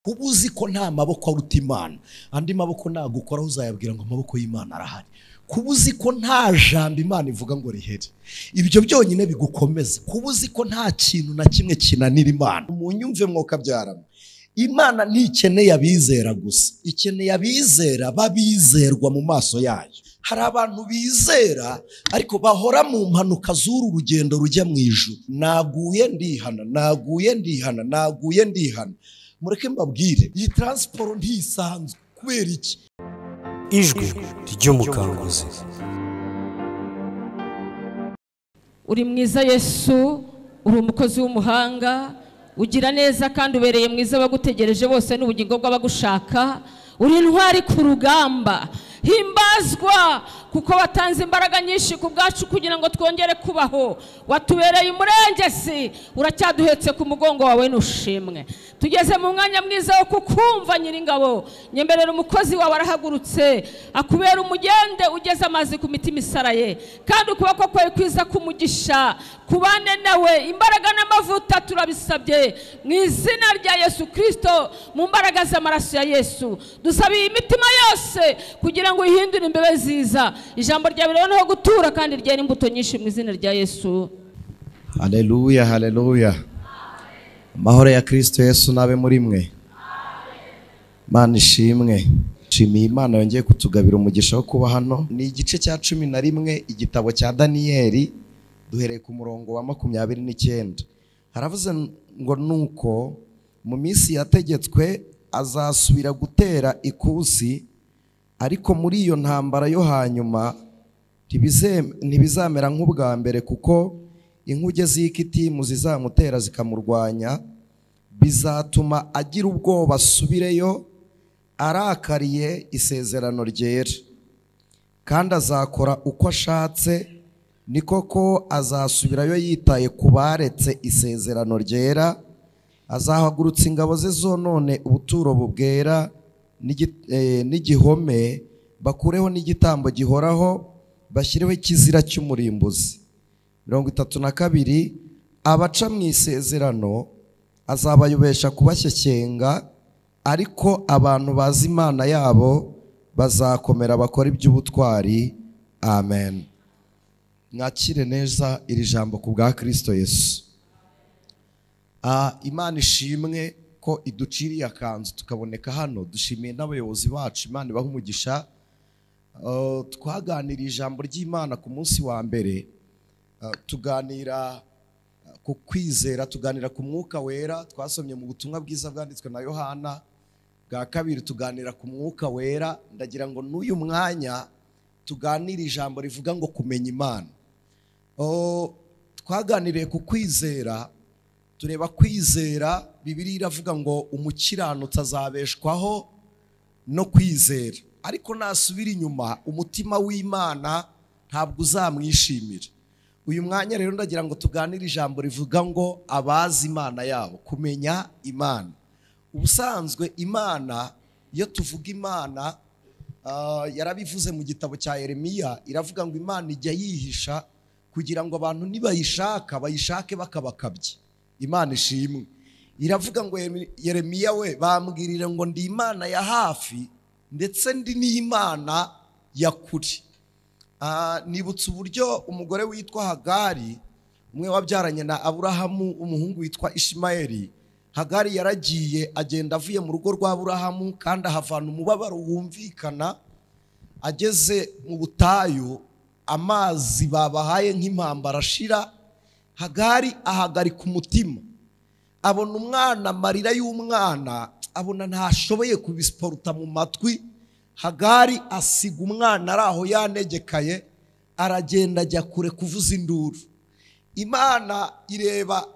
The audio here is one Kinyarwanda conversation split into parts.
kuba uzi ko nta maboko aruta Imana, andi maboko nagukoraho uzayabwira ngo amaboko y'Imana arahari. Kuba uzi ko nta jambo Imana ivuga ngo rihere, ibyo byonyine bigukomeza. Kuba uzi ko nta kintu na kimwe kinanira Imana. Munyumve mwoka byarama, Imana ntikeneye abizera gusa, ikeneye abizera babizerwa mu maso yayo. Hari abantu bizera ariko bahora mu mpanuka z'uru rugendo rujya mu ijuru. Naguye ndihana, naguye ndihana, naguye ndihana. Mureke mbabwire, iyi transport ntisanzwe. Kubera iki? Ijwi ry'umukanguzi. Uri mwiza Yesu, uri umukozi w'umuhanga, ugira neza kandi ubereye mwiza, bagutegereje bose n'ubugingo bw'abagushaka. Uri intwari ku rugamba, himbazwa kuko watanze imbaraga nyinshi ku bwacu kugira ngo twongere kubaho. Watubereye umurengezi, uracyaduhetse ku mugongo wawe n'ushimwe. Tugeze mu mwanya mwiza wo kukumva Nyiringabo. Nyemberera umukozi wawe arahagurutse, akubera umugende ugeze amazi ku mitima isaraye, kandi ukuboko kwawe kwiza kumugisha kubane nawe. Imbaraga n'amavuta turabisabye mu izina rya Yesu Kristo, mu mbaraga z'amaraso ya Yesu. Dusabiye imitima yose kugira ngo ihindure imbebe ziza, ijambo ryawe riboneho gutura kandi ryera imbuto nyinshi mu izina rya Yesu. Haleluya, haleluya. Amahoro ya Kristo Yesu nabe muri mwe. Mana ishimwe. Nshimiye Imana yongeye kutugabira umugisha wo kuba hano. Ni igice cya 11 igitabo cya Daniyeli, duhereye ku murongo wa 29. Haravuze ngo nuko mu minsi yategetswe azasubira gutera ikusi, ariko muri iyo ntambara yo hanyuma ntibizamera nk'ubwa mbere, kuko inkuge z'ikitimu zizamutera zikamurwanya. Bizatuma agira ubwoba asubireyo arakariye isezerano ryera, kandi azakora uko ashatse. Ni koko azasubirayo yitaye ku baretse isezerano ryera. Azahagurutsa ingabo ze zonone ubuturo bubwera n'igihome, bakureho n'igitambo gihoraho, bashyireho ikizira cy'umurimbuzi. 32. Abaca mu isezerano azabayobesha kubashyekenga, ariko abantu bazi Imana yabo bazakomera bakora iby'ubutwari. Amen. Mwakire neza iri jambo ku bwa Kristo Yesu. Imana ishimwe ko iduciriye akanzu tukaboneka hano. Dushimiye n'abayobozi bacu, Imana ibaha umugisha. Twaganiriye ijambo ry'Imana ku munsi wa mbere, tuganira ku kwizera, tuganira ku mwuka wera. Twasomye mu butumwa bwiza bwanditswe na Yohana. Bwa kabiri tuganira ku mwuka wera. Ndagira ngo n'uyu mwanya tuganire ijambo rivuga ngo kumenya Imana. Twaganiriye ku kwizera, tureba kwizera. Bibiliya iravuga ngo umukiranutsi azabeshwaho no kwizera, ariko nasubira inyuma umutima w'Imana ntabwo uzamwishimira. Uyu mwanya rero ndagira ngo tuganire ijambo rivuga ngo abazi Imana yabo, kumenya Imana. Ubusanzwe Imana, iyo tuvuga Imana, yarabivuze mu gitabo cya Yeremiya, iravuga ngo Imana ijya yihisha kugira ngo abantu nibayishaka bayishake bakabakabye. Imana ishimwe. Iravuga ngo Yeremiya we, bambwirire ngo ndi Imana ya hafi ndetse ndi n'Imana ya kure. Nibutse uburyo umugore witwa Hagari, umwe wabyaranye na Aburahamu, umuhungu witwa Ishimayeli. Hagari yaragiye agenda avuye mu rugo rwa Aburahamu, kandi ahavana umubabaro wumvikana. Ageze mu butayu, amazi babahaye nk'impamba arashira. Hagari ahagarika umutima, abona umwana, amarira y'umwana, abona ntashoboye kubisiporuta mu matwi. Hagari asiga umwana ari aho yanegekaye, aragenda ajya kure kuvuza induru. Imana ireba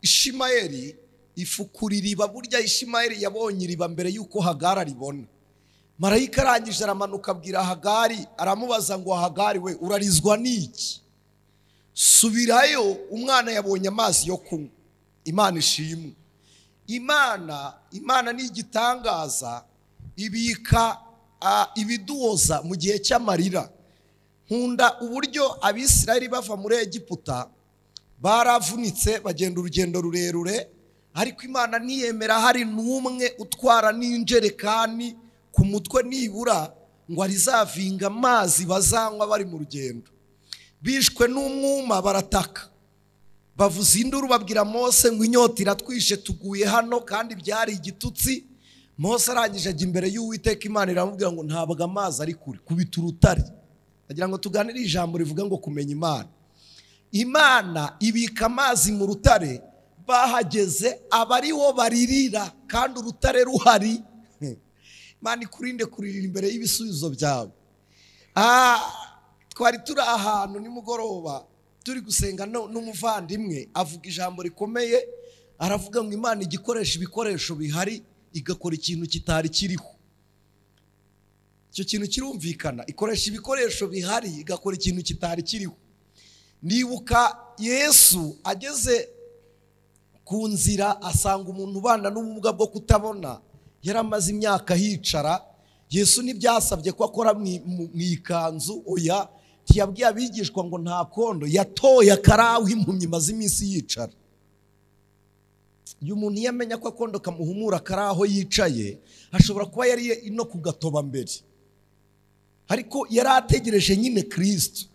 Ishimayeli, ifukura iriba. Burya Ishimayeli yabonye iriba mbere y'uko Hagari aribona. Marayika arangije aramanuka abwira Hagari, aramubaza ngo Hagari we, urarizwa n'iki? Subirayo, umwana yabonye amazi yo kunywa. Imana ishimwe. Imana ni igitangaza, ibika ibiduoza mu gihe cy'amarira. Nkunda uburyo Abisirayeli bava muri Egiputa baravunitse, bagenda urugendo rurerure, ariko Imana ntiyemera hari n'umwe utwara n'injerekani ku mutwe nibura ngo arizavinga amazi bazanywa bari mu rugendo. Bishwe n'umwuma barataka, bavuza induru babwira Mose ngo inyota iratwishe tuguye hano, kandi byari igitutsi. Mose arangije ajya imbere y'Uwiteka, Imana iramubwira ngo ntabwo amazi ari kure, kubita urutare. Agira ngo tuganire ijambo rivuga ngo kumenya Imana. Imana ibika amazi mu rutare, bahageze abariho baririra kandi urutare ruhari. Imana ikurinde kuririra imbere y'ibisubizo byawe. Twari turi ahantu nimugoroba turi gusenga n'umuvandimwe avuga ijambo rikomeye, aravuga ngo Imana igikoresha ibikoresho bihari igakora ikintu kitari kiriho. Icyo kintu kirumvikana, ikoresha ibikoresho bihari igakora ikintu kitari kiriho. Nibuka Yesu ageze ku nzira asanga umuntu ubana n'ubumuga bwo kutabona, yaramaze imyaka hicara. Yesu ntibyasabye ko akora mu ikanzu, oya, ntiyabwiye abigishwa ngo nta kondo, yatoye akaraho impumyi maze iminsi yicara. Iyo umuntu yamenya ko akondo kamuhumura akaraho yicaye, ashobora kuba yari no kugatoba mbere, ariko yari ategereje nyine Kristo.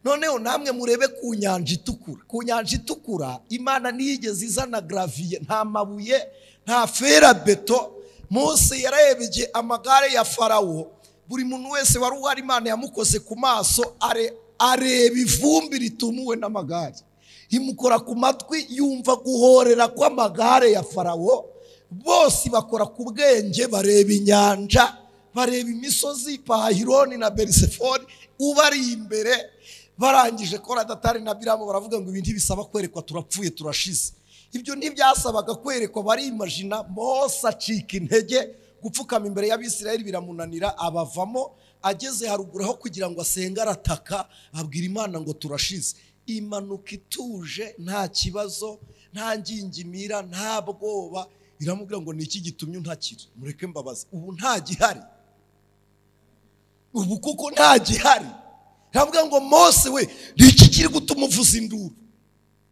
Noneho namwe murebe ku nyanja itukura. Ku nyanja itukura Imana ntiyigeze izana gravier, nta mabuye, nta ferabeto. Mose yarebye amagare ya Farawo, buri muntu wese wari uhari Imana yamukoze ku maso, areba ivumbi ritumuwe n'amagare, imukora ku matwi, yumva guhorera kw'amagare ya Farawo. Bose bakora ku bwenge, bareba inyanja, bareba imisozi Pahironi na Berisefoni ubari imbere. Barangije kora Datari na Biramu baravuga ngo ibintu bisaba kwerekwa, turapfuye turashize. Ibyo ntibyasabaga kwerekwa, barimagina. Mose acika intege, gupfukama imbere y'Abisirayeli biramunanira, abavamo. Ageze haruguru aho kugira ngo asenge arataka, abwira Imana ngo turashize. Imanuka ituje, nta kibazo, nta ngingimira, nta bwoba. Iramubwira ngo ni iki gitumye untakira? Mureke mbabaza, ubu nta gihari, ubu kuko nta gihari. Iravuga ngo Mose we, ni iki kiri gutuma uvuza induru?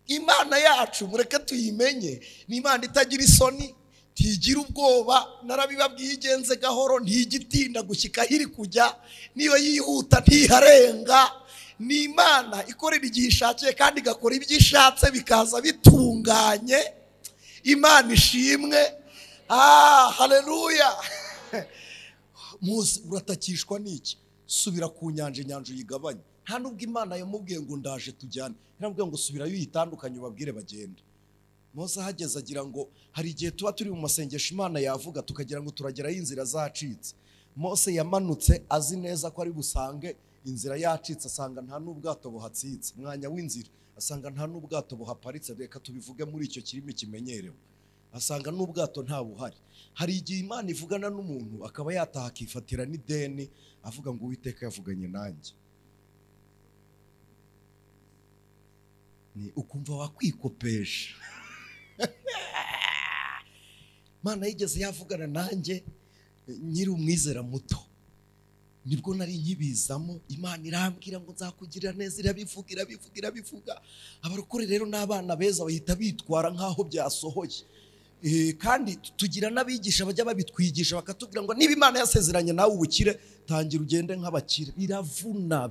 Imana yacu mureke tuyimenye, ni Imana itagira isoni, ntigira ubwoba. Narabibabwiye igenze gahoro, ntigitinda gushyika hiri kujya, niyo yihuta ntiharenga. Ni Imana ikorera igihe ishakiye kandi igakora ibyo ishatse bikaza bitunganye. Imana ishimwe. Haleluya. Mose uratakishwa n'iki? Subira ku nyanja, inyanja uyigabanye. Nta nubwo Imana yamubwiye ngo ndaje tujyane, yarambwiye ngo subirayo uyitandukanye ubabwire bagende. Mose ahageze agira ngo hari igihe tuba turi mu masengesho Imana yavuga tukagira ngo turagerayo inzira zacitse. Mose yamanutse azi neza ko ari busange inzira yacitse, asanga nta n'ubwato buhatsitse. Mwanya w'inzira asanga nta n'ubwato buhaparitse, reka tubivuge muri icyo kirimi kimenyerewe, asanga n'ubwato nta buhari. Hari igihe Imana ivugana n'umuntu akaba yataha akifatira n'ideni, avuga ngo Uwiteka yavuganye nanjye. Ni ukumva wakwikopesha. Imana yigeze yavugana nanjye nyiri umwizera muto, nibwo nari nkibizamo. Imana irambwira ngo nzakugirira neza, irabivuga. Abarokore rero n'abana beza bahita bitwara nkaho byasohoye. Kandi tugira n'abigisha bajya babitwigisha bakatubwira ngo niba Imana yasezeranye nawe ubukire, tangira ugende nk'abakire. Biravuna.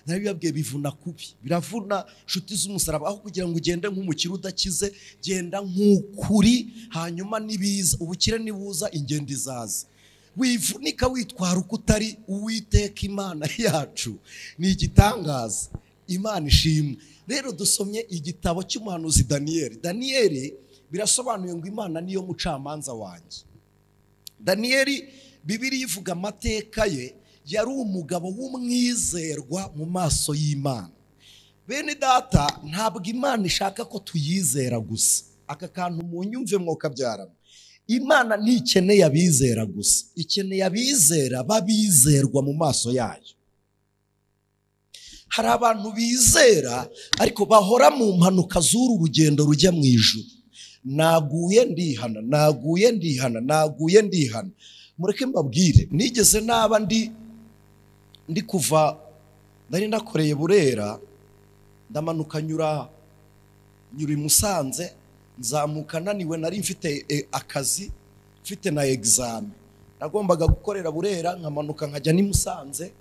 Narabibabwiye bivuna kubi, biravuna nshuti z'umusaraba. Aho kugira ngo ugende nk'umukire udakize, genda nk'ukuri, hanyuma nibiza ubukire nibuza ingendo izaza. Wivunika witwara uko utari. Uwiteka Imana yacu ni igitangaza. Imana ishimwe. Rero dusomye igitabo cy'umuhanuzi Daniyeli. Birasobanuye ngo Imana niyo mucamanza wanjye. Daniyeli, Bibiliya ivuga amateka ye, yari umugabo w'umwizerwa mu maso y'Imana. Bene data, ntabwo Imana ishaka ko tuyizera gusa. Aka kantu munyumve mwokabyaramo. Imana ntikeneye abizera gusa, ikeneye abizera babizerwa mu maso yayo. Hari abantu bizera ariko bahora mu mpanuka z'uru rugendo rujya mu ijuru. Naguye ndihana. Mureke mbabwire, nigeze naba ndi kuva, nari nakoreye Burera, ndamanuka nyura i Musanze, nzamuka naniwe, nari mfite akazi, mfite na examen nagombaga gukorera Burera, nkamanuka nkajya ni Musanze.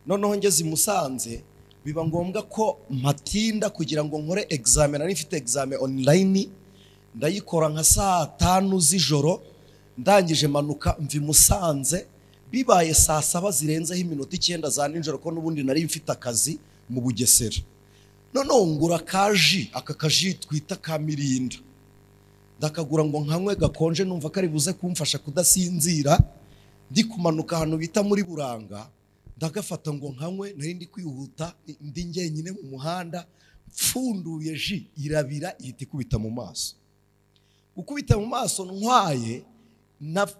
Noneho ngeze i Musanze biba ngombwa ko mpatinda kugira ngo nkore examen. Nari mfite examen online, ndayikora nka saa 5 z'ijoro, ndangije manuka mvi Musanze bibaye saa 7 zirenzeho iminota 9 za nijoro, ko n'ubundi nari mfite akazi mu Bugesera. Noneho ngura kaji, aka kaji twita ka Mirinda, ndakagura ngo nkanywe gakonje, numva kari buze kumfasha kudasinzira. Ndi kumanuka ahantu bita muri Buranga, ndagafata ngo nkanywe, nari ndi kwihuta, ndi njyenyine mu muhanda, pfunduye ji irabira ihita ikubita mu maso. Gukubita mu maso ntwaye,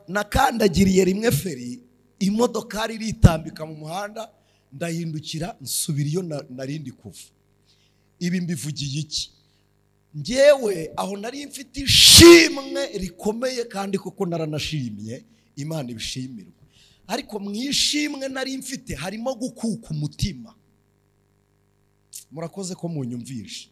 nakandagiriye rimwe feri, imodoka iritambika mu muhanda, ndahindukira nsubira iyo narindi kuva. Ibi mbivugiye iki? Ngewe aho nari mfite ishimwe rikomeye, kandi koko naranashimye, Imana ibishimirwa. Ariko mwishimwe nari mfite harimo gukuka umutima. Murakoze ko munyumvisha.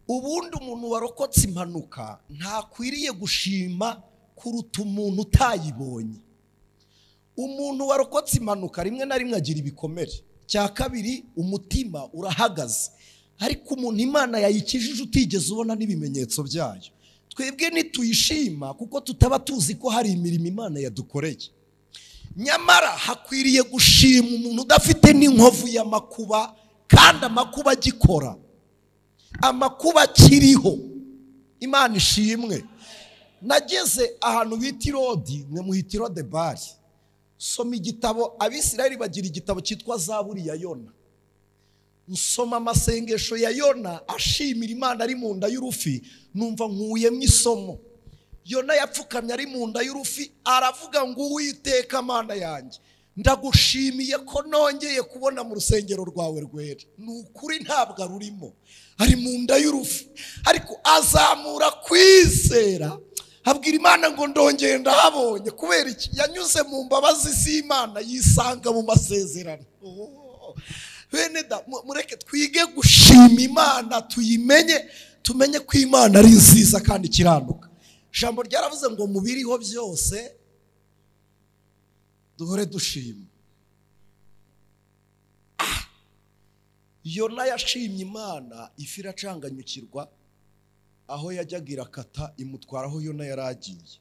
Ubundi umuntu warokotse impanuka ntakwiriye gushima kuruta umuntu utayibonye. Umuntu warokotse impanuka rimwe na rimwe agira ibikomere. Cya kabiri, umutima urahagaze. Ariko umuntu Imana yayikijije utigeze ubona n'ibimenyetso byayo, twebwe nituyishima kuko tutaba tuzi ko hari imirimo Imana yadukoreye. Nyamara hakwiriye gushima umuntu udafite n'inkovu y'amakuba, kandi amakuba agikora, amakuba akiriho. Imana ishimwe. Nageze ahantu bita Irodi, mwe muhita Irode Bari, soma igitabo, Abisirayeli bagira igitabo cyitwa Zaburi ya Yona. Nsoma amasengesho ya Yona ashimira Imana ari mu nda y'urufi, numva nkuyemo isomo. Yona yapfukamye ari mu nda y'urufi, aravuga ngo Uwiteka Mana yanjye, ndagushimiye ko nongeye kubona mu rusengero rwawe rwera. Nukuri ntabwo arurimo, ari mu nda y'urufi, ariko azamura kwizera, abwira Imana ngo ndongeye ndahabonye. Kubera iki? Yanyuze mu mbabazi z'Imana, yisanga mu masezerano. Bene da, mureke twige gushima Imana, tuyimenye, tumenye ko Imana ari nziza kandi kiranuka. Jambo ryaravuze ngo mubiriho byose duhore dushima. Yona yashimye Imana, ifi iracanganyukirwa, aho yajyaga irakata imutwara aho Yona yaragiye.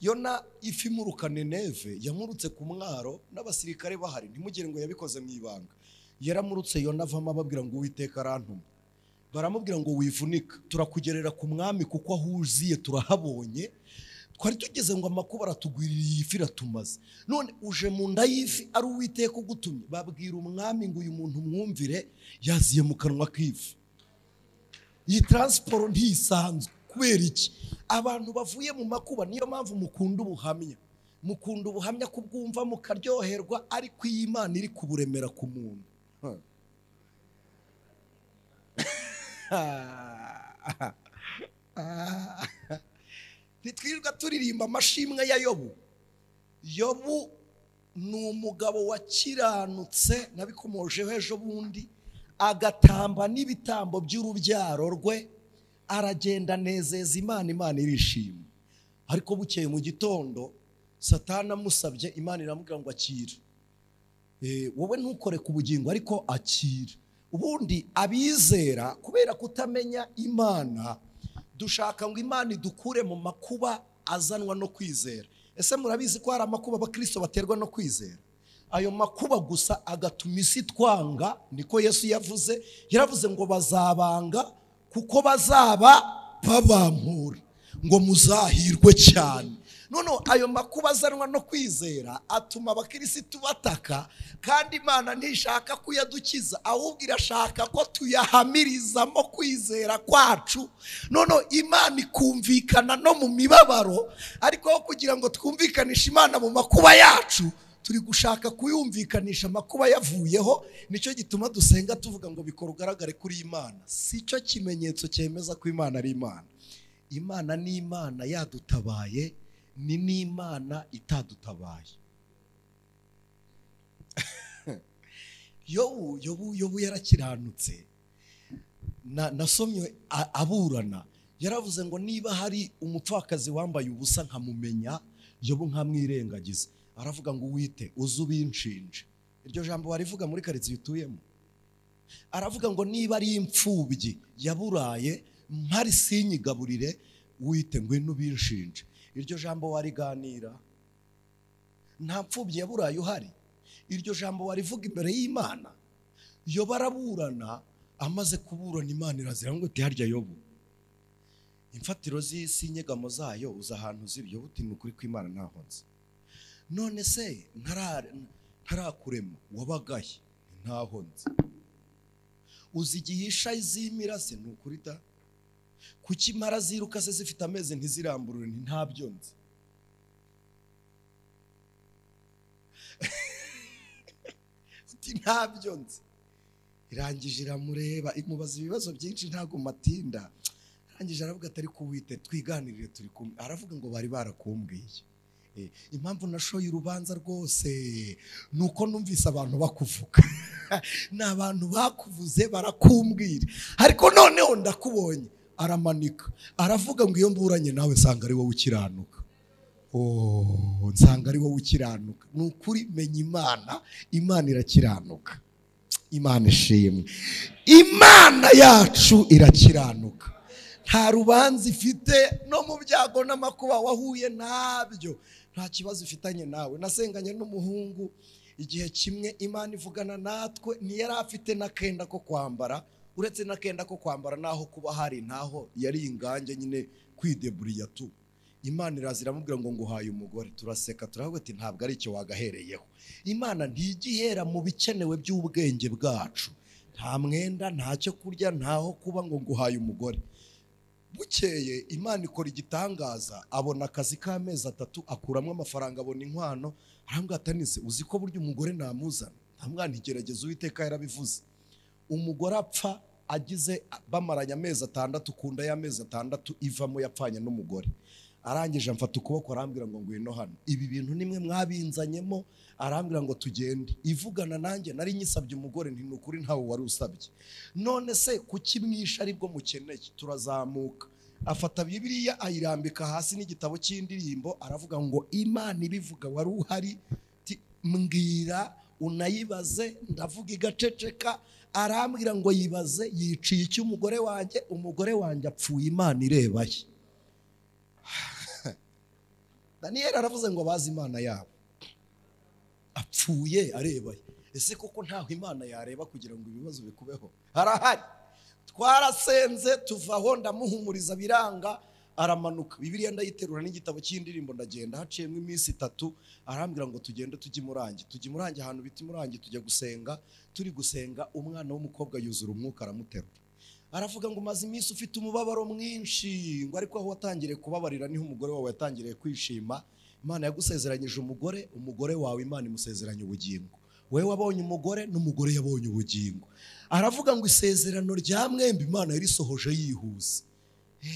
Yona ifi imuruka Nineve, yamurutse ku mwaro n'abasirikare bahari, ntimugire ngo yabikoze mu ibanga. Yaramurutse Yona avamo, ababwira ngo Uwiteka arantuma. Baramubwira ngo wivunika, turakugerera ku mwami kuko aho uziye turahabonye. Twari tugeze ngo amakuba aratugwiririye, ifi iratumaze. None uje mu nda y'ifi ari Uwiteka ugutumye. Babwira umwami ngo uyu muntu mwumvire, yaziye mu kanwa k'ifi. Iyi transport ntisanzwe. Kubera iki? Abantu bavuye mu makuba, niyo mpamvu mukunda ubuhamya. Mukunda ubuhamya kubwumva mukaryoherwa, ariko iyi Imana iri kuburemera ku muntu. Nitwirirwa turirimba amashimwe ya Yobu. Yobu ni umugabo wakiranutse, nabikomojeho ejo bundi, agatamba n'ibitambo by'urubyaro rwe, aragenda nezeza Imana, Imana irishima. Ariko bukeye mu gitondo Satani amusabye, Imana iramubwira ngo akira. Wowe ntukore ku bugingo, ariko akira. Ubundi abizera kubera kutamenya Imana, dushaka ngo Imana idukure mu makuba azanwa no kwizera. Ese murabizi ko hari amakuba abakristo baterwa no kwizera? Ayo makuba gusa agatuma isi twanga, niko Yesu yavuze. Yaravuze ngo bazabanga kuko bazaba babampura, ngo muzahirwe cyane. None ayo makuba azanwa no kwizera atuma abakirisitu bataka, kandi Imana ntishaka kuyadukiza, ahubwo irashaka ko tuyahamirizamo kwizera kwacu. None Imana ikumvikana no mu mibabaro, ariko kugira ngo twumvikanishe Imana mu makuba yacu, turi gushaka kuyumvikanisha amakuba yavuyeho. Nicyo gituma dusenga tuvuga ngo bikora ugaragare kuri Imana. Si cyo kimenyetso cyemeza ko Imana ari Imana. Imana ni Imana yadutabaye, ni n'Imana itadutabaye. Yobu yarakiranutse, nasomye aburana yaravuze ngo niba hari umupfakazi wambaye ubusa nkamumenya Yobu nkamwirengagiza, aravuga ngo wite uze ubinshinje. Iryo jambo barivuga muri karitsiye utuyemo. Aravuga ngo niba ari imfubyi yaburaye mpari sinyigaburire wite ngwino ubinshinje. Iryo jambo wariganira, nta mfubyi yaburaye uhari. Iryo jambo warivuga imbere y'Imana. Yobu araburana, amaze kuburana Imana irazira ngo ati harya Yobu imfatiro z'isi inyegamo zayo uza ahantu zibyo buti n'ukuri kw'Imana ntahonze. None se ntarakurema wabagaye ntahonze. Uzi igihisha izimirase n'ukuri da, kuki impara ziruka se zifite ameze ntiziramburure ntabyo nzi. Uti ntabyo nzi. Irangije iramureba imubaza ibibazo byinshi ntago matinda. Arangije aravuga atari kuwite twiganirire turi kumwe. Aravuga ngo bari barakumbwiye. Impamvu nashoye urubanza rwose nuko numvise abantu bakuvuga. N'abantu bakuvuze barakumbwira, ariko noneho ndakubonye. Aramanika aravuga ngo iyo mburanye nawe nsanga ari wowe ukiranuka. Nsanga ari wowe ukiranuka. Nukuri menya Imana, Imana irakiranuka. Imana ishimwe. Imana yacu irakiranuka. Nta rubanza ifite no mu byago n'amakuba wahuye nabyo. Nta kibazo ifitanye nawe. Nasenganye n'umuhungu igihe kimwe Imana ivugana natwe, ntiyari afite nakenda ko kwambara, uretse nakenda ko kwambara naho kuba hari ntaho yari ingange nyine kwideburiya tu. Imana irazira amubwira ngo nguhaye umugore. Turaseka turavuga ati ntabwo ari icyo wagahereyeho. Imana ntijihera mu bikenewe by'ubwenge bwacu. Nta mwenda, ntacyo kurya, ntaho kuba ngo nguhaye umugore. Bukeye Imana ikora igitangaza, abona akazi k'amezi 3, akuramo amafaranga, abona inkwano. Arambwira ati nise uzi ko buryo umugore namuzana. Ntamwana igerageza Uwiteka yarabivuze. Umugore apfa agize bamaranye amezi 6, kunda y'amezi 6 ivamo yapfanye n'umugore. Arangije amfata ukuboko arambwira ngo ngwino hano. Ibi bintu nimwe mwabinzanyemo. Arambwira ngo tugende. Ivugana nanjye nari nyisabye umugore nti nukuri ntawe wari usabye. None se kuki mwisha aribwo mukeneye? Turazamuka. Afata Bibiliya ayirambika hasi n'igitabo cy'indirimbo, aravuga ngo Imana ibivuga wari uhari, mbwira unayibaze. Ndavuga igaceceka. Arambwira ngo yibaze yiciye iki umugore wanjye? Umugore wanjye apfuye Imana irebaye. Daniel aravuze ngo bazi Imana yabo, apfuye arebaye. Ese koko ntaho Imana yareba kugira ngo ibibazo bikubeho? Harahari. Twarasenze tuvaho ndamuhumuriza biranga, aramanuka. Bibiliya ndayiterura n'igitabo cy'indirimbo ndagenda. Haciyemo iminsi 3 arambwira ngo tugende tujye Murangi. Tujye Murangi ahantu biti Murangi tujya gusenga. Turi gusenga umwana w'umukobwa yuzura umwuka aramuterura. Aravuga ngo maze iminsi ufite umubabaro mwinshi, ngo ariko aho watangiriye kubabarira niho umugore wawe yatangiriye kwishima. Imana yagusezeranyije umugore, umugore wawe Imana imusezeranya ubugingo. Wewe wabonye umugore n'umugore yabonye ubugingo. Aravuga ngo isezerano rya mwembi Imana yarisohoje yihuse.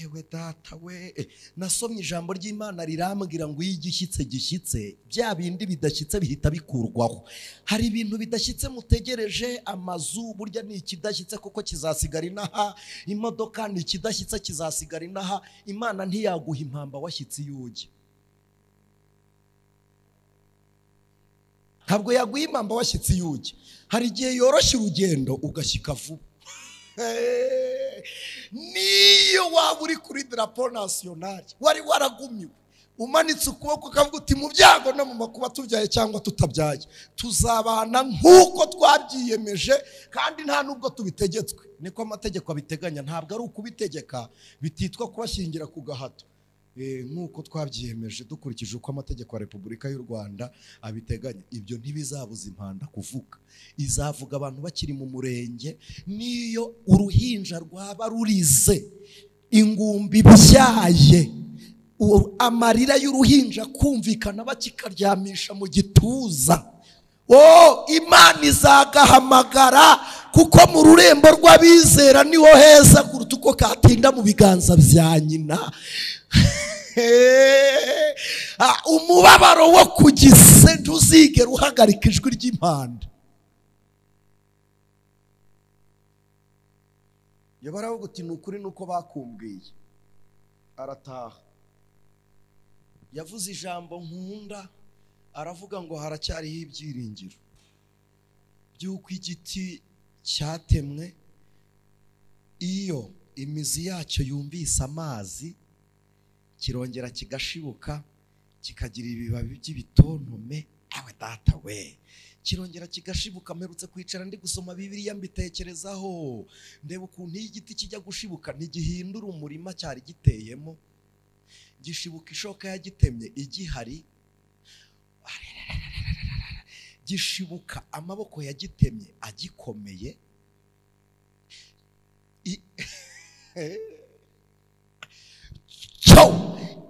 Ewe data we, nasomye ijambo ry'Imana rirambwira ngo igishyitse gishyitse bya bindi bidashyitse bihita bikurwaho. Hari ibintu bidashyitse mutegereje, amazu burya ni ikidashyitse kuko kizasigara inaha, imodoka ni ikidashyitse kizasigara inaha. Imana ntiyaguha impamba washyitsi yugi. Ntabwo yaguha impamba washyitsi yugi. Hari igihe yoroshye urugendo ugashyika vuba. Niyo waba uri kuri drapeau national wari waragumiwe, umanitse ukuboko ukavuga uti mu byago no mu makuba tubyaye cyangwa tutabyaye tuzabana nk'uko twabyiyemeje, kandi nta nubwo tubitegetswe. Niko amategeko abiteganya, ntabwo ari ukubitegeka, bititwa kubashyingira ku gahato. Nk'uko twabyiyemeje dukurikije uko amategeko ya Repubulika y'u Rwanda abiteganya. Ibyo ntibizabuza impanda kuvuga. Izavuga abantu bakiri mu murenge. Niyo uruhinja rwaba rurize, ingumbi byaye, amarira y'uruhinja kumvikana bakikaryamisha mu gituza, Imana izagahamagara, kuko mu rurembo rw'abizera niho heza kuruta uko katinda mu biganza bya nyina. Umubabaro wo kugise ntuzigera uhagarika ijwi ry'impanda. yabaraho guti nukuri nuko bakumbwiye. Arataha. Yavuze ijambo nkunda, aravuga ngo haracyariho ibyiringiro by'uko igiti cyatemwe iyo imizi yacyo yumvise amazi kirongera kigashibuka kikagira ibibabi by'ibitontome. Awe data we, kirongera kigashibuka. Mperutse kwicara ndi gusoma Bibiliya mbitekerezaho, ndeba ukuntu iyo igiti kijya gushibuka ntigihindura umurima cyari giteyemo, gishibuka ishoka yagitemye igihari, gishibuka amaboko yagitemye agikomeye.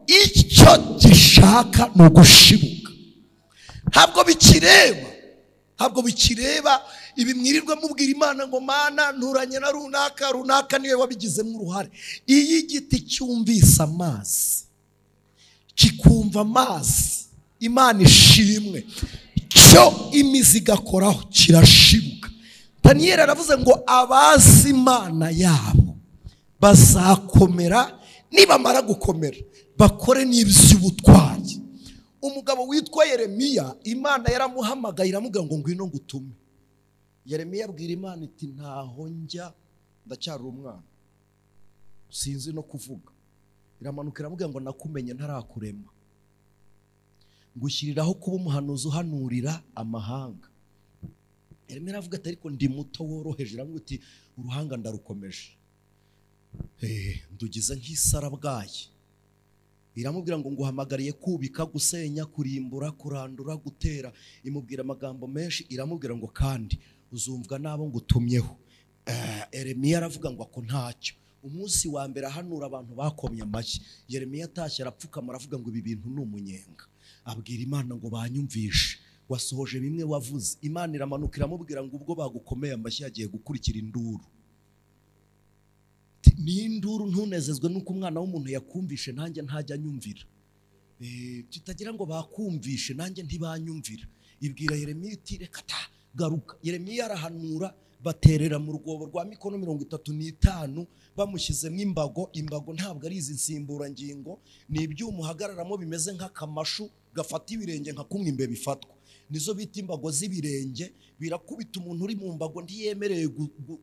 Icyo gishaka ni ugushibuka. Ntabwo bikireba ibi mwirirwa mubwira Imana ngo Mana nturanye na runaka niwe wabigizemo uruhare. Iyo igiti cyumvise amazi, kikumva amazi, Imana ishimwe, cyo imizi igakoraho kirashibuka. Daniyeli aravuze ngo abazi Imana yabo bazakomera, nibamara gukomera bakore n'iby'ubutwari. Umugabo witwa Yeremiya, Imana yaramuhamagaye iramubwira ngo ngwino ngutume. Yeremiya abwira Imana iti ntaho njya, ndacyari umwana, sinzi no kuvuga. Iramanuka iramubwira ngo nakumenye ntarakurema, ngushyiriraho kuba umuhanuzi uhanurira amahanga. Yeremiya aravuga ati ariko ndi muto woroheje. Iramubwira iti uruhanga ndarukomeje, ndugize nk'isarabwayi. Iramubwira ngo nguhamagariye kubika, gusenya, kurimbura, kurandura, gutera. Imubwira amagambo menshi. Iramubwira ngo kandi uzumvwa nabo ngutumyeho. Yeremiya aravuga ngo ako ntacyo. Umunsi wa mbere ahanura abantu bakomye amashyi. Yeremiya atashye arapfukama aravuga ngo ibi bintu ni umunyenga. Abwira Imana ngo banyumvishe, wasohoje bimwe wavuze. Imana iramanuka iramubwira ngo ubwo bagukomeye amashyi yagiye gukurikira induru. Ni induru, ntunezezwe nuko umwana w'umuntu yakumvishe nanjye ntajya anyumvira. Tutagira ngo bakumvishe nanjye ntibanyumvira. Ibwira Yeremiya iti reka garuka. Yeremiya arahanura, baterera mu rwobo rwa mikono 35 bamushyizemo imbago. Imbago ntabwo ari izi nsimburangingo, ni ibyuma uhagararamo bimeze nk'akamashu gafata ibirenge nka kumwe imbe bifatwa. Nizo bita imbago z'ibirenge. Birakubita umuntu uri mu mbago ntiyemereye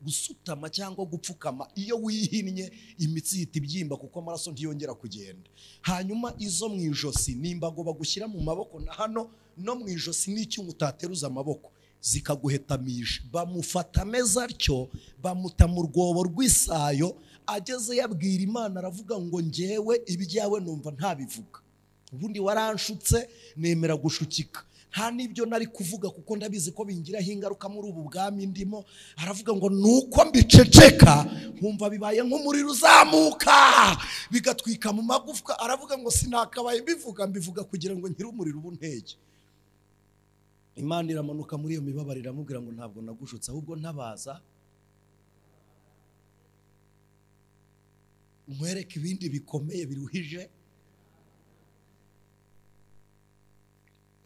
gusutama cyangwa gupfukama. Iyo wihinnye imitsi ihita ibyimba kuko amaraso ntiyongera kugenda. Hanyuma izo mu ijosi ni imbago bagushyira mu maboko, na hano no mu ijosi n'icyuma utateruza amaboko zikaguhetamisha. Bamufata ameza atyo, bamuta mu rwobo rw'isayo. Ageze yabwira Imana aravuga ngo njyewe ibyawe numva ntabivuga, ubundi waranshutse nemera gushukika, nta nibyo nari kuvuga kuko ndabizi ko bingiraho ingaruka muri ubu bwami ndimo. Aravuga ngo nuko mbiceceka nkumva bibaye nk'umuriro uzamuka bigatwika mu magufwa. Aravuga ngo sinakabaye mbivuga kugira ngo nkire umuriro ubuntege. Imana iramanuka muri iyo mibabaro iramubwira ngo ntabwo nagushutse, ahubwo ntabaza nkwereke ibindi bikomeye biruhije.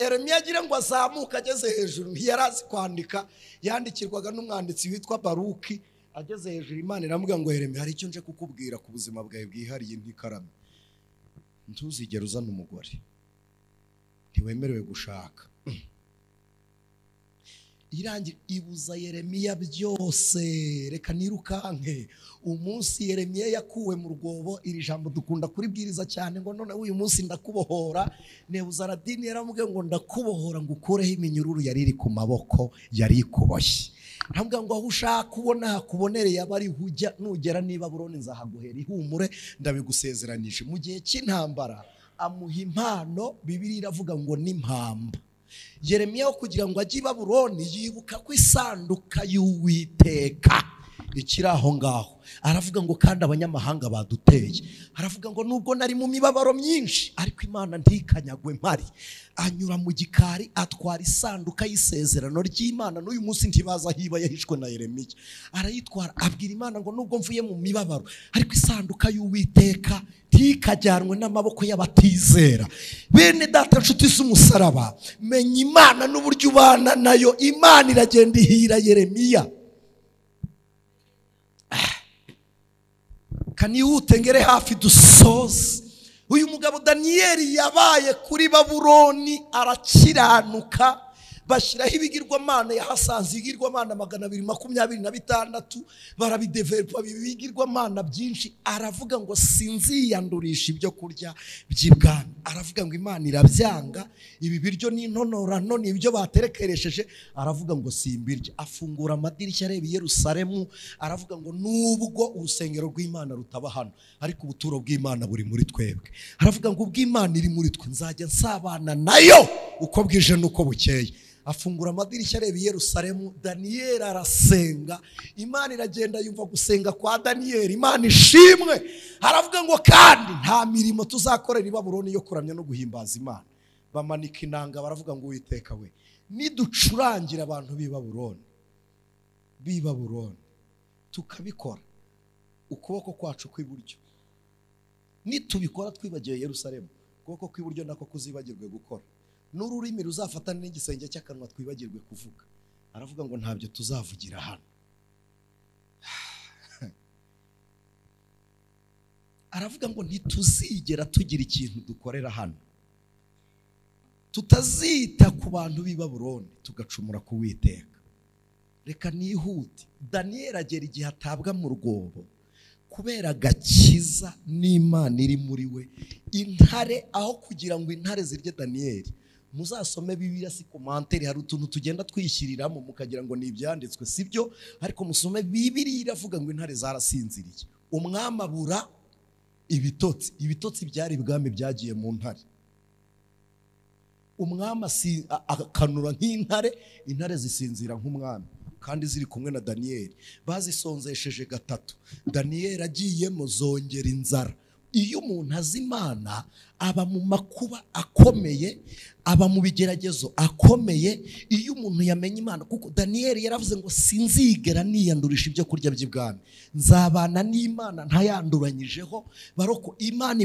Yeremiya agira ngo azamuka, ageze hejuru ntiyarazi kwandika, yandikirwaga n'umwanditsi witwa Baruki. Ageze hejuru Imana iramubwira ngo Yeremiya, hari icyo nje kukubwira ku buzima bwawe bwihariye nk'ikaramu. Ntuzigere uzana umugore, ntiwemerewe gushaka. Irangira ibuza Yeremiya byose. Reka nirukanke. Umunsi Yeremiya yakuwe mu rwobo, iri jambo dukunda kuribwiriza cyane ngo none uyu munsi ndakubohora. Nebuzaradini yaramubwiye ngo ndakubohora ngo ukureho iminyururu yari iri ku maboko yari ikuboshye. Ntabwo ngo aho ushaka ubona hakubonereye abari hujya, nugera niba Babuloni nzahaguhera ihumure, ndabigusezeranije. Mu gihe cy'intambara amuha impano, Bibiliya iravuga ngo n'impamba. Yeremiya wo kugira ngo ajye i Babuloni yibuka ko isanduka y'Uwiteka ikiri aho ngaho. Aravuga ngo kandi abanyamahanga baduteye. Aravuga ngo nubwo nari mu mibabaro myinshi ariko Imana ntikanyagwe mpari. Anyura mu gikari atwara isanduka y'isezerano ry'Imana. N'uyu munsi ntibaza hiba yahishwe na Yeremiya. Arayitwara abwira Imana ngo nubwo mvuye mu mibabaro ariko isanduka y'Uwiteka ntikajyanwe n'amaboko y'abatizera. Bene data nshuti z'umusaraba, menya Imana n'uburyo ubana nayo. Imana iragenda ihira Yeremiya. reka nihute ngere hafi dusoze. Uyu mugabo Daniyeli yabaye kuri Babuloni arakiranuka, bashyiraho ibigirwamana, yahasanze ibigirwamana 226 barabidevelopa ibigirwamana byinshi. Aravuga ngo sinziyandurisha ibyo kurya by'ibwami. Aravuga ngo Imana irabyanga, ibi biryo n'intonorano n'ibyo baterekeresheje, aravuga ngo simbirya. Afungura amadirishya areba i Yerusalemu, aravuga ngo nubwo urusengero rw'Imana rutaba hano, ariko ubuturo bw'Imana buri muri twebwe. Aravuga ngo ubw'Imana iri muri twe nzajya nsabana nayo uko bwije nuko bukeye. Afungura amadirishya areba i Yerusalemu. Daniyeli arasenga, Imana iragenda yumva gusenga kwa Daniyeli, Imana ishimwe. Aravuga ngo kandi nta mirimo tuzakorera i Babuloni yo kuramya no guhimbaza Imana. Bamanika inanga, baravuga ngo Uwiteka we, niducurangira abantu b'i Babuloni tukabikora ukuboko kwacu kw'iburyo, nitubikora twibagiwe Yerusalemu, ukuboko kw'iburyo nako kuzibagirwe gukora, n'ururimi ruzafatana n'igisenge cy'akanwa twibagirwe kuvuga. Aravuga ngo ntabyo tuzavugira hano. Aravuga ngo ntituzigera tugira ikintu dukorera hano, tutazita ku bantu b'i Babuloni tugacumura ku Uwiteka. Reka nihute. Daniyeli agera igihe atabwa mu rwobo kubera agakiza n'Imana iri muri we. Intare, aho kugira ngo intare zirye Daniyeli, muzasome Bibiliya si komanteri, hari utuntu tugenda twishyiriramo mukagira ngo ni ibyanditswe, sibyo. Ariko musome Bibiliya iravuga ngo intare zarasinziriye, umwami abura ibitotsi. Ibitotsi byari ibwami byagiye mu ntare. Umwami akanura nk'intare, intare zisinzira nk'umwami, kandi ziri kumwe na Daniyeli. Bazisonzesheje gatatu. Daniyeli agiyemo zongera inzara. Iyo umuntu azi Imana aba mu makuba akomeye, aba mu bigeragezo akomeye. Iyo umuntu yamenye Imana, kuko Daniyeli yaravuze ngo sinzigera niyandurisha ibyo kurya by'ibwami, nzabana n'Imana ntayanduranyijeho. Baroko Imana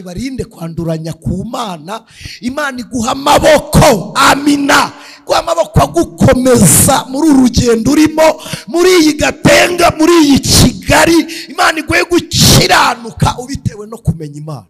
ibarinde kwanduranya ku Mana. Imana iguha amaboko, amina, guha amaboko agukomeza muri uru rugendo urimo, muri iyi Gatenga, muri iyi Kigali. Imana iguhe gukiranuka ubitewe no kumenya Imana,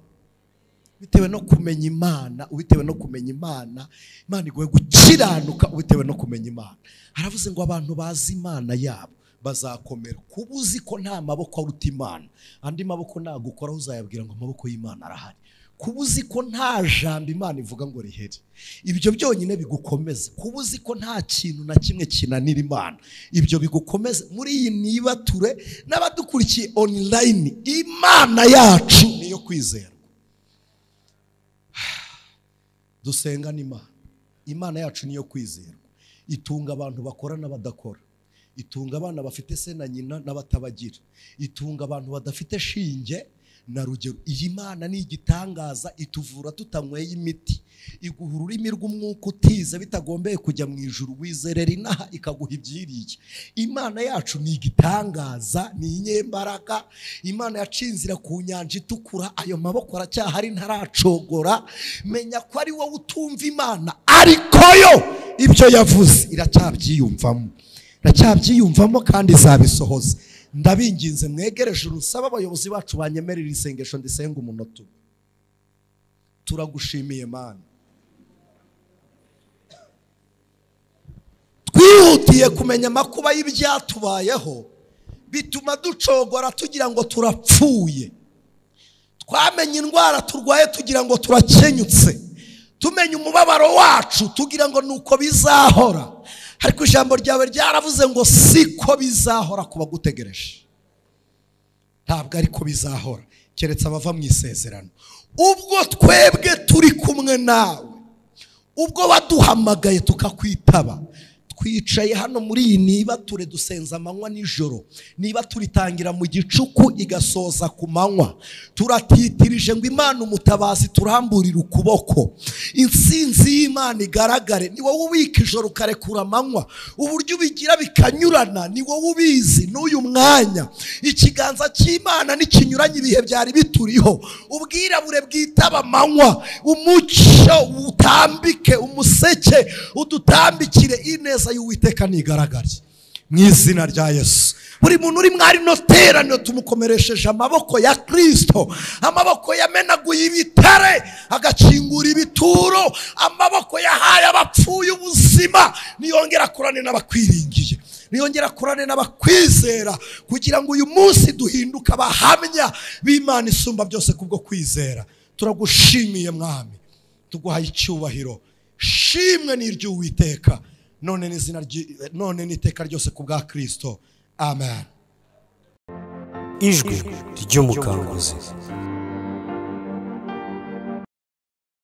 bitewe no kumenya Imana, ubitewe no kumenya Imana. Imana iguhe gukiranuka ubitewe no kumenya Imana. Aravuze ngo abantu bazi Imana yabo bazakomera. Kuba uzi ko nta maboko aruta Imana, andi maboko nagukoraho uzayabwira ngo amaboko y'Imana arahari. Kuba uzi ko nta jambo Imana ivuga ngo rihere, ibyo byonyine bigukomeze. Kuba uzi ko nta kintu na kimwe kinanira Imana, ibyo bigukomeze. Muri iyi nibature n'abadukurikiye online, Imana yacu niyo kwizera. Dusenga n'Imana. Imana yacu niyo kwizerwa. Itunga abantu bakora n'abadakora, itunga abana bafite se na nyina n'abatabagira, itunga abantu badafite shinge na rugero. Iyi Mana ni igitangaza, ituvura tutanyweye imiti, iguha ururimi rw'umwuka utize bitagombeye kujya mu ijuru, wizerera inaha ikaguha ibyiriye. Imana yacu ni igitangaza, ni inyembaraga. Imana yaciye inzira ku nyanja itukura, ayo maboko aracyahari ntaracogora. Menya ko ari wowe utumva Imana, ariko yo ibyo yavuze iracyabyiumvamo kandi izabisohoza. Ndabinginze mwegereje urusaba abayobozi bacu banyemerera isengesho ndisenga umunota. Turagushimiye Mana, twihutiye kumenya amakuba y'ibyatubayeho bituma ducogora tugira ngo turapfuye. Twamenye indwara turwaye tugira ngo turakenyutse. Tumenye umubabaro wacu tugira ngo nuko bizahora. Ariko ijambo ryawe ryaravuze ngo siko bizahora kuba gutegereje. Ntabwo ariko bizahora, keretse abava mu isezerano. Ubwo twebwe turi kumwe nawe, ubwo waduhamagaye tukakwitaba, twicaye hano muri iyi nibature dusenza amanywa nijoro. Niba turitangira mu gicuku igasoza ku manywa, turatitirije ngo Imana umutabazi turamburire ukuboko, intsinzi y'Imana igaragare. Ni wowe ubika ijoro ukarekura amanywa, uburyo ubigira bikanyurana ni wowe ubizi. N'uyu mwanya ikiganza cy'Imana nikinyuranye ibihe byari bituriho, ubwirabure bwitaba amanywa, umucyo utambike, umuseke udutambikire, ineza y'Uwiteka nigaragare mu izina rya Yesu. buri muntu uri mwari no teraniro tumukomeresheje amaboko ya Kristo, amaboko yamenaguye ibitare agakingura ibituro, amaboko yahaye abapfuye ubuzima. Niyongera akorane n'abakwiringiye, niyongera akorane n'abakwizera, kugira ngo uyu munsi duhinduke abahamya b'Imana isumba byose kubwo kwizera. Turagushimiye Mwami, tuguhaye icyubahiro, shimwe n'iry'Uwiteka none n'iteka ryose kubwa Kristo. Amen. Ijwi ry'umukanguzi.